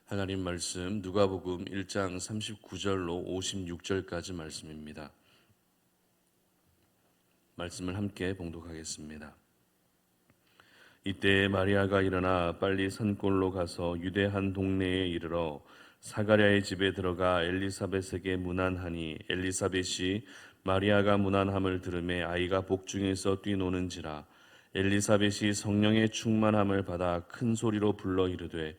하나님 말씀 누가복음 1장 39절로 56절까지 말씀입니다. 말씀을 함께 봉독하겠습니다. 이때 마리아가 일어나 빨리 산골로 가서 유대 한 동네에 이르러 사가랴의 집에 들어가 엘리사벳에게 문안하니 엘리사벳이 마리아가 문안함을 들으매 아이가 복중에서 뛰노는지라. 엘리사벳이 성령의 충만함을 받아 큰 소리로 불러 이르되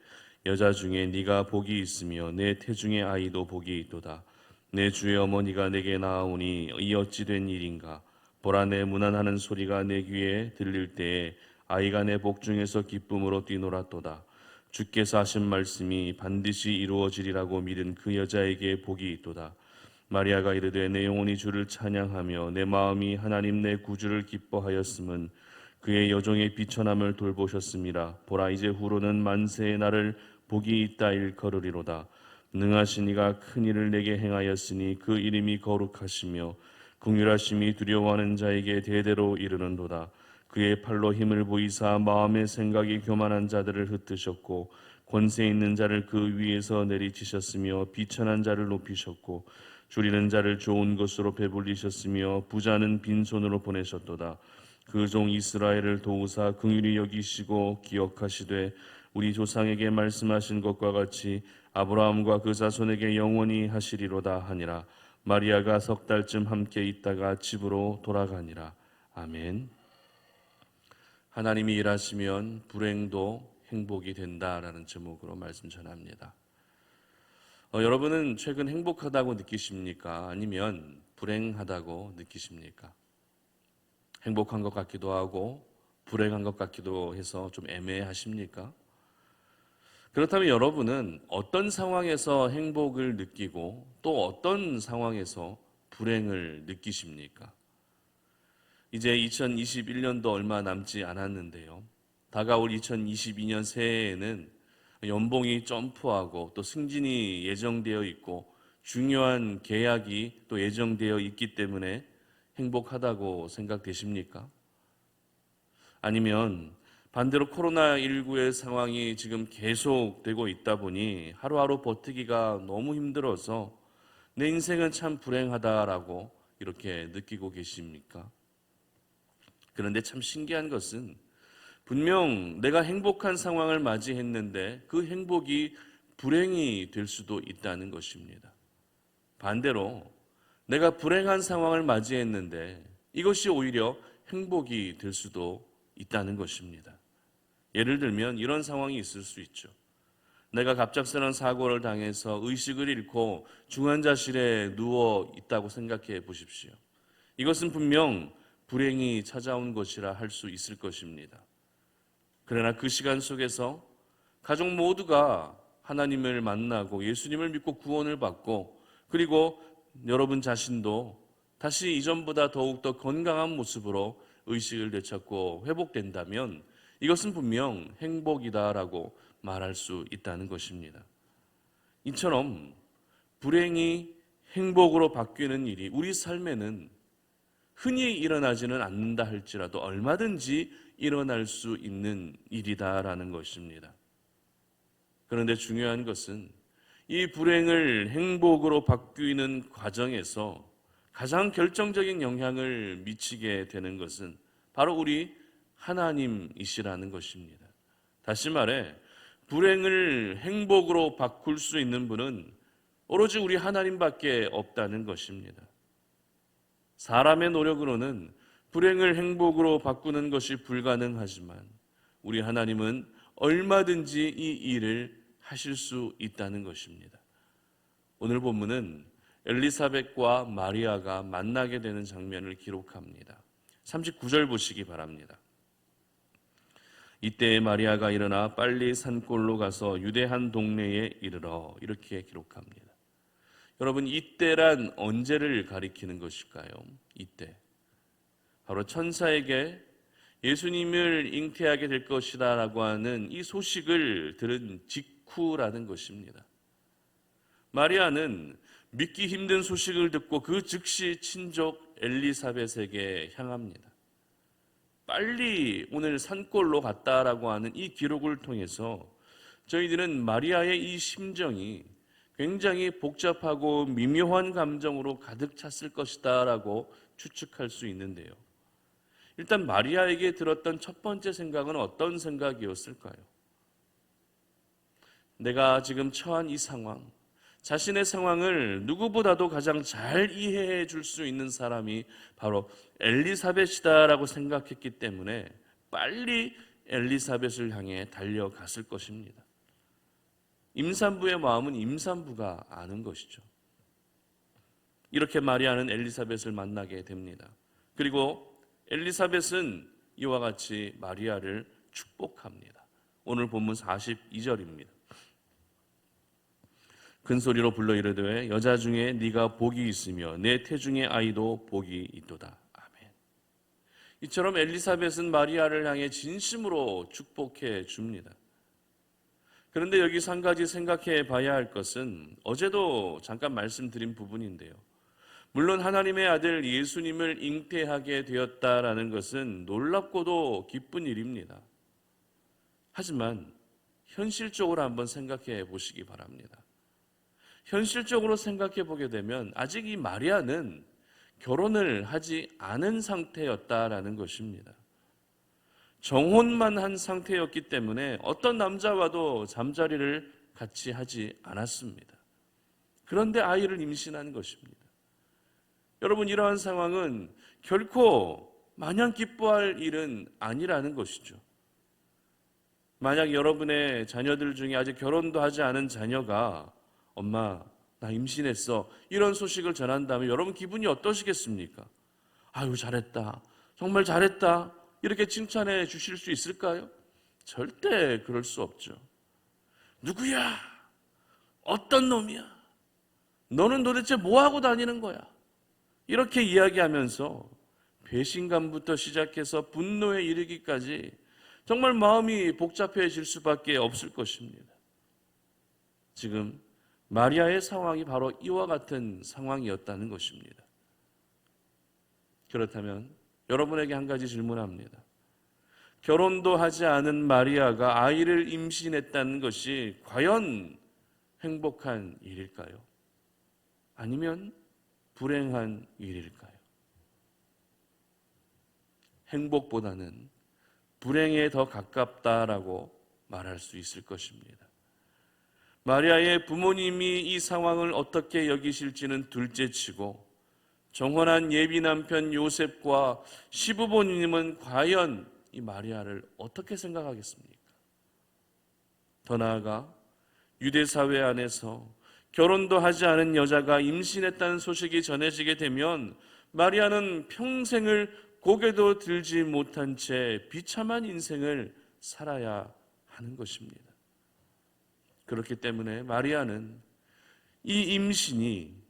여자 중에 네가 복이 있으며 내 태중의 아이도 복이 있도다. 내 주의 어머니가 내게 나아오니 이 어찌 된 일인가. 보라, 내 문안하는 소리가 내 귀에 들릴 때에 아이가 내 복중에서 기쁨으로 뛰놀았도다. 주께서 하신 말씀이 반드시 이루어지리라고 믿은 그 여자에게 복이 있도다. 마리아가 이르되 내 영혼이 주를 찬양하며 내 마음이 하나님 내 구주를 기뻐하였음은 그의 여종의 비천함을 돌보셨습니다. 보라, 이제 후로는 만세의 날을 복이 있다 일컬으리로다. 능하신 이가 큰 일을 내게 행하였으니 그 이름이 거룩하시며 긍휼하심이 두려워하는 자에게 대대로 이르는도다. 그의 팔로 힘을 보이사 마음의 생각이 교만한 자들을 흩으셨고 권세 있는 자를 그 위에서 내리치셨으며 비천한 자를 높이셨고 줄이는 자를 좋은 것으로 배불리셨으며 부자는 빈손으로 보내셨도다. 그 종 이스라엘을 도우사 긍휼히 여기시고 기억하시되 우리 조상에게 말씀하신 것과 같이 아브라함과 그 자손에게 영원히 하시리로다 하니라. 마리아가 석 달쯤 함께 있다가 집으로 돌아가니라. 아멘. 하나님이 일하시면 불행도 행복이 된다라는 제목으로 말씀 전합니다. 여러분은 최근 행복하다고 느끼십니까? 아니면 불행하다고 느끼십니까? 행복한 것 같기도 하고 불행한 것 같기도 해서 좀 애매하십니까? 그렇다면 여러분은 어떤 상황에서 행복을 느끼고 또 어떤 상황에서 불행을 느끼십니까? 이제 2021년도 얼마 남지 않았는데요. 다가올 2022년 새해에는 연봉이 점프하고 또 승진이 예정되어 있고 중요한 계약이 또 예정되어 있기 때문에 행복하다고 생각되십니까? 아니면 반대로 코로나19의 상황이 지금 계속되고 있다 보니 하루하루 버티기가 너무 힘들어서 내 인생은 참 불행하다라고 이렇게 느끼고 계십니까? 그런데 참 신기한 것은 분명 내가 행복한 상황을 맞이했는데 그 행복이 불행이 될 수도 있다는 것입니다. 반대로 내가 불행한 상황을 맞이했는데 이것이 오히려 행복이 될 수도 있다는 것입니다. 예를 들면 이런 상황이 있을 수 있죠. 내가 갑작스러운 사고를 당해서 의식을 잃고 중환자실에 누워 있다고 생각해 보십시오. 이것은 분명 불행이 찾아온 것이라 할 수 있을 것입니다. 그러나 그 시간 속에서 가족 모두가 하나님을 만나고 예수님을 믿고 구원을 받고 그리고 여러분 자신도 다시 이전보다 더욱더 건강한 모습으로 의식을 되찾고 회복된다면 이것은 분명 행복이다라고 말할 수 있다는 것입니다. 이처럼 불행이 행복으로 바뀌는 일이 우리 삶에는 흔히 일어나지는 않는다 할지라도 얼마든지 일어날 수 있는 일이다라는 것입니다. 그런데 중요한 것은 이 불행을 행복으로 바뀌는 과정에서 가장 결정적인 영향을 미치게 되는 것은 바로 우리 하나님이시라는 것입니다. 다시 말해 불행을 행복으로 바꿀 수 있는 분은 오로지 우리 하나님밖에 없다는 것입니다. 사람의 노력으로는 불행을 행복으로 바꾸는 것이 불가능하지만 우리 하나님은 얼마든지 이 일을 하실 수 있다는 것입니다. 오늘 본문은 엘리사벳과 마리아가 만나게 되는 장면을 기록합니다. 39절 보시기 바랍니다. 이때 마리아가 일어나 빨리 산골로 가서 유대 한 동네에 이르러 이렇게 기록합니다. 여러분, 이때란 언제를 가리키는 것일까요? 이때 바로 천사에게 예수님을 잉태하게 될 것이다 라고 하는 이 소식을 들은 직후라는 것입니다. 마리아는 믿기 힘든 소식을 듣고 그 즉시 친족 엘리사벳에게 향합니다. 빨리 오늘 산골로 갔다라고 하는 이 기록을 통해서 저희들은 마리아의 이 심정이 굉장히 복잡하고 미묘한 감정으로 가득 찼을 것이다 라고 추측할 수 있는데요. 일단 마리아에게 들었던 첫 번째 생각은 어떤 생각이었을까요? 내가 지금 처한 이 상황, 자신의 상황을 누구보다도 가장 잘 이해해 줄 수 있는 사람이 바로 엘리사벳이다라고 생각했기 때문에 빨리 엘리사벳을 향해 달려갔을 것입니다. 임산부의 마음은 임산부가 아는 것이죠. 이렇게 마리아는 엘리사벳을 만나게 됩니다. 그리고 엘리사벳은 이와 같이 마리아를 축복합니다. 오늘 본문 42절입니다. 큰 소리로 불러 이르되 여자 중에 네가 복이 있으며 내 태중의 아이도 복이 있도다. 아멘. 이처럼 엘리사벳은 마리아를 향해 진심으로 축복해 줍니다. 그런데 여기서 한 가지 생각해 봐야 할 것은 어제도 잠깐 말씀드린 부분인데요. 물론 하나님의 아들 예수님을 잉태하게 되었다라는 것은 놀랍고도 기쁜 일입니다. 하지만 현실적으로 한번 생각해 보시기 바랍니다. 현실적으로 생각해 보게 되면 아직 이 마리아는 결혼을 하지 않은 상태였다라는 것입니다. 정혼만 한 상태였기 때문에 어떤 남자와도 잠자리를 같이 하지 않았습니다. 그런데 아이를 임신한 것입니다. 여러분, 이러한 상황은 결코 마냥 기뻐할 일은 아니라는 것이죠. 만약 여러분의 자녀들 중에 아직 결혼도 하지 않은 자녀가 엄마, 나 임신했어, 이런 소식을 전한다면 여러분 기분이 어떠시겠습니까? 아유, 잘했다, 정말 잘했다, 이렇게 칭찬해 주실 수 있을까요? 절대 그럴 수 없죠. 누구야? 어떤 놈이야? 너는 도대체 뭐하고 다니는 거야? 이렇게 이야기하면서 배신감부터 시작해서 분노에 이르기까지 정말 마음이 복잡해질 수밖에 없을 것입니다. 지금 마리아의 상황이 바로 이와 같은 상황이었다는 것입니다. 그렇다면 여러분에게 한 가지 질문합니다. 결혼도 하지 않은 마리아가 아이를 임신했다는 것이 과연 행복한 일일까요? 아니면 불행한 일일까요? 행복보다는 불행에 더 가깝다라고 말할 수 있을 것입니다. 마리아의 부모님이 이 상황을 어떻게 여기실지는 둘째치고 정혼한 예비 남편 요셉과 시부모님은 과연 이 마리아를 어떻게 생각하겠습니까? 더 나아가 유대 사회 안에서 결혼도 하지 않은 여자가 임신했다는 소식이 전해지게 되면 마리아는 평생을 고개도 들지 못한 채 비참한 인생을 살아야 하는 것입니다. 그렇기 때문에 마리아는 이 임신이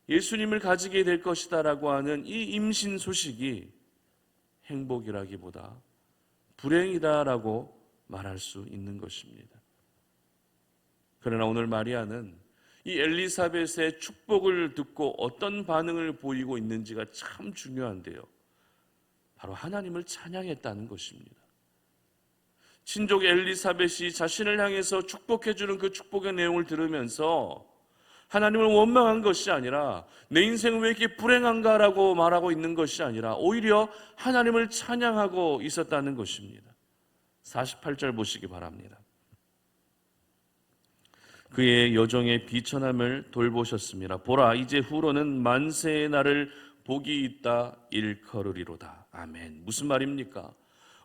예수님을 가지게 될 것이다라고 하는 이 임신 소식이 행복이라기보다 불행이다라고 말할 수 있는 것입니다. 그러나 오늘 마리아는 이 엘리사벳의 축복을 듣고 어떤 반응을 보이고 있는지가 참 중요한데요. 바로 하나님을 찬양했다는 것입니다. 친족 엘리사벳이 자신을 향해서 축복해주는 그 축복의 내용을 들으면서 하나님을 원망한 것이 아니라 내 인생은 왜 이렇게 불행한가라고 말하고 있는 것이 아니라 오히려 하나님을 찬양하고 있었다는 것입니다. 48절 보시기 바랍니다. 그의 여종의 비천함을 돌보셨습니다. 보라, 이제 후로는 만세의 날을 복이 있다 일컬으리로다. 아멘. 무슨 말입니까?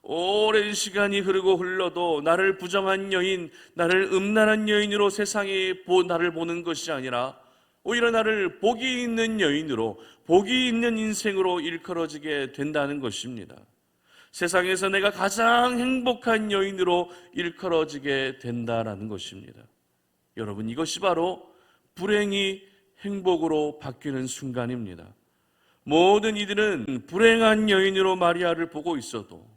오랜 시간이 흐르고 흘러도 나를 부정한 여인, 나를 음란한 여인으로 세상이 나를 보는 것이 아니라 오히려 나를 복이 있는 여인으로, 복이 있는 인생으로 일컬어지게 된다는 것입니다. 세상에서 내가 가장 행복한 여인으로 일컬어지게 된다는 것입니다. 여러분, 이것이 바로 불행이 행복으로 바뀌는 순간입니다. 모든 이들은 불행한 여인으로 마리아를 보고 있어도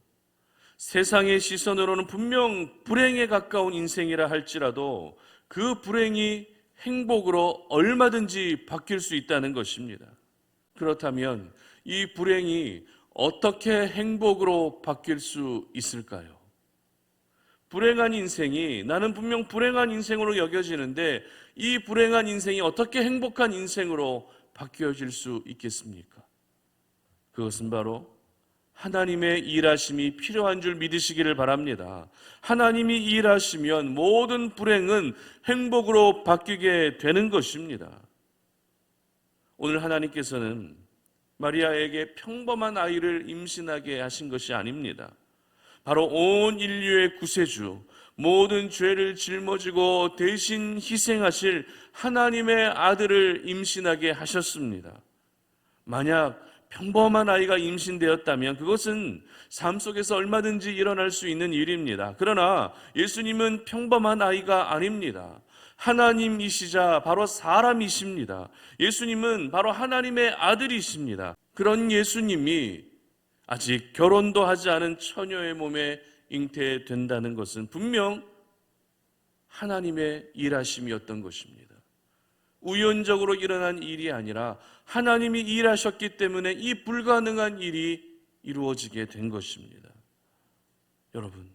세상의 시선으로는 분명 불행에 가까운 인생이라 할지라도 그 불행이 행복으로 얼마든지 바뀔 수 있다는 것입니다. 그렇다면 이 불행이 어떻게 행복으로 바뀔 수 있을까요? 불행한 인생이 나는 분명 불행한 인생으로 여겨지는데 이 불행한 인생이 어떻게 행복한 인생으로 바뀌어질 수 있겠습니까? 그것은 바로 하나님의 일하심이 필요한 줄 믿으시기를 바랍니다. 하나님이 일하시면 모든 불행은 행복으로 바뀌게 되는 것입니다. 오늘 하나님께서는 마리아에게 평범한 아이를 임신하게 하신 것이 아닙니다. 바로 온 인류의 구세주, 모든 죄를 짊어지고 대신 희생하실 하나님의 아들을 임신하게 하셨습니다. 만약 평범한 아이가 임신되었다면 그것은 삶 속에서 얼마든지 일어날 수 있는 일입니다. 그러나 예수님은 평범한 아이가 아닙니다. 하나님이시자 바로 사람이십니다. 예수님은 바로 하나님의 아들이십니다. 그런 예수님이 아직 결혼도 하지 않은 처녀의 몸에 잉태된다는 것은 분명 하나님의 일하심이었던 것입니다. 우연적으로 일어난 일이 아니라 하나님이 일하셨기 때문에 이 불가능한 일이 이루어지게 된 것입니다. 여러분,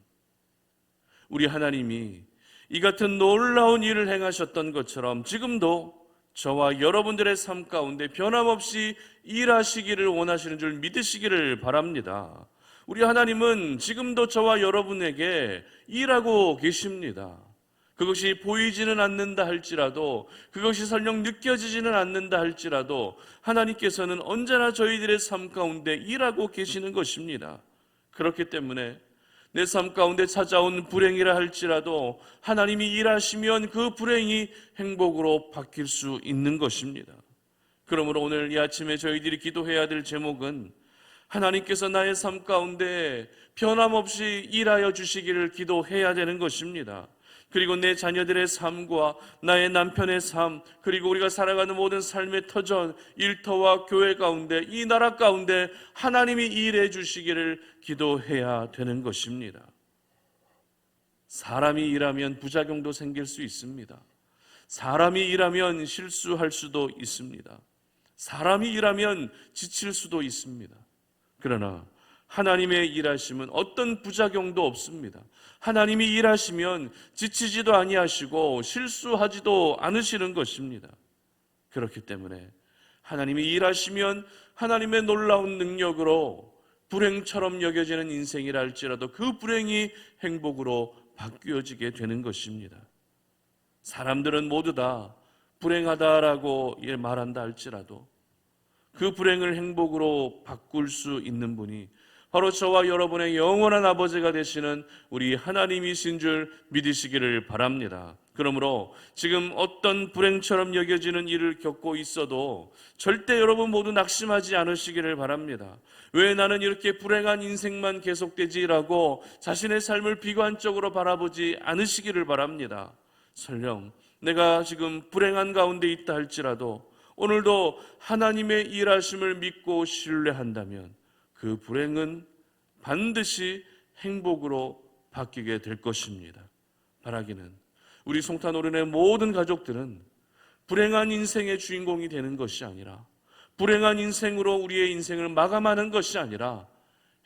우리 하나님이 이 같은 놀라운 일을 행하셨던 것처럼 지금도 저와 여러분들의 삶 가운데 변함없이 일하시기를 원하시는 줄 믿으시기를 바랍니다. 우리 하나님은 지금도 저와 여러분에게 일하고 계십니다. 그것이 보이지는 않는다 할지라도, 그것이 설령 느껴지지는 않는다 할지라도 하나님께서는 언제나 저희들의 삶 가운데 일하고 계시는 것입니다. 그렇기 때문에 내 삶 가운데 찾아온 불행이라 할지라도 하나님이 일하시면 그 불행이 행복으로 바뀔 수 있는 것입니다. 그러므로 오늘 이 아침에 저희들이 기도해야 될 제목은 하나님께서 나의 삶 가운데 변함없이 일하여 주시기를 기도해야 되는 것입니다. 그리고 내 자녀들의 삶과 나의 남편의 삶, 그리고 우리가 살아가는 모든 삶의 터전, 일터와 교회 가운데, 이 나라 가운데 하나님이 일해 주시기를 기도해야 되는 것입니다. 사람이 일하면 부작용도 생길 수 있습니다. 사람이 일하면 실수할 수도 있습니다. 사람이 일하면 지칠 수도 있습니다. 그러나 하나님의 일하심은 어떤 부작용도 없습니다. 하나님이 일하시면 지치지도 아니하시고 실수하지도 않으시는 것입니다. 그렇기 때문에 하나님이 일하시면 하나님의 놀라운 능력으로 불행처럼 여겨지는 인생이라 할지라도 그 불행이 행복으로 바뀌어지게 되는 것입니다. 사람들은 모두 다 불행하다라고 말한다 할지라도 그 불행을 행복으로 바꿀 수 있는 분이 바로 저와 여러분의 영원한 아버지가 되시는 우리 하나님이신 줄 믿으시기를 바랍니다. 그러므로 지금 어떤 불행처럼 여겨지는 일을 겪고 있어도 절대 여러분 모두 낙심하지 않으시기를 바랍니다. 왜 나는 이렇게 불행한 인생만 계속되지라고 자신의 삶을 비관적으로 바라보지 않으시기를 바랍니다. 설령 내가 지금 불행한 가운데 있다 할지라도 오늘도 하나님의 일하심을 믿고 신뢰한다면 그 불행은 반드시 행복으로 바뀌게 될 것입니다. 바라기는 우리 송탄오른의 모든 가족들은 불행한 인생의 주인공이 되는 것이 아니라, 불행한 인생으로 우리의 인생을 마감하는 것이 아니라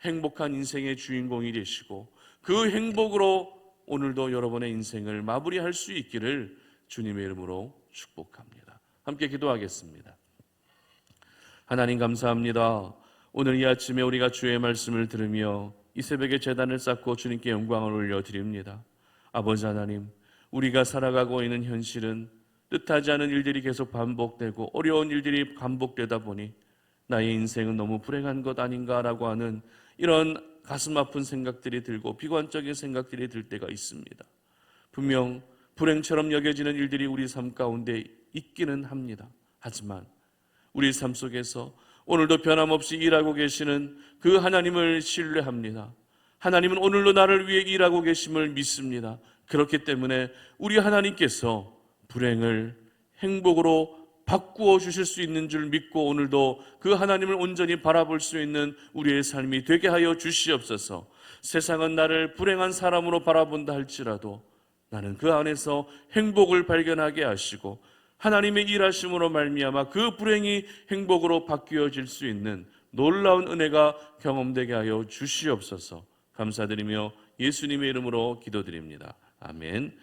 행복한 인생의 주인공이 되시고 그 행복으로 오늘도 여러분의 인생을 마무리할 수 있기를 주님의 이름으로 축복합니다. 함께 기도하겠습니다. 하나님 감사합니다. 오늘 이 아침에 우리가 주의 말씀을 들으며 이 새벽에 제단을 쌓고 주님께 영광을 올려드립니다. 아버지 하나님, 우리가 살아가고 있는 현실은 뜻하지 않은 일들이 계속 반복되고 어려운 일들이 반복되다 보니 나의 인생은 너무 불행한 것 아닌가라고 하는 이런 가슴 아픈 생각들이 들고 비관적인 생각들이 들 때가 있습니다. 분명 불행처럼 여겨지는 일들이 우리 삶 가운데 있기는 합니다. 하지만 우리 삶 속에서 오늘도 변함없이 일하고 계시는 그 하나님을 신뢰합니다. 하나님은 오늘도 나를 위해 일하고 계심을 믿습니다. 그렇기 때문에 우리 하나님께서 불행을 행복으로 바꾸어 주실 수 있는 줄 믿고 오늘도 그 하나님을 온전히 바라볼 수 있는 우리의 삶이 되게 하여 주시옵소서. 세상은 나를 불행한 사람으로 바라본다 할지라도 나는 그 안에서 행복을 발견하게 하시고 하나님의 일하심으로 말미암아 그 불행이 행복으로 바뀌어질 수 있는 놀라운 은혜가 경험되게 하여 주시옵소서. 감사드리며 예수님의 이름으로 기도드립니다. 아멘.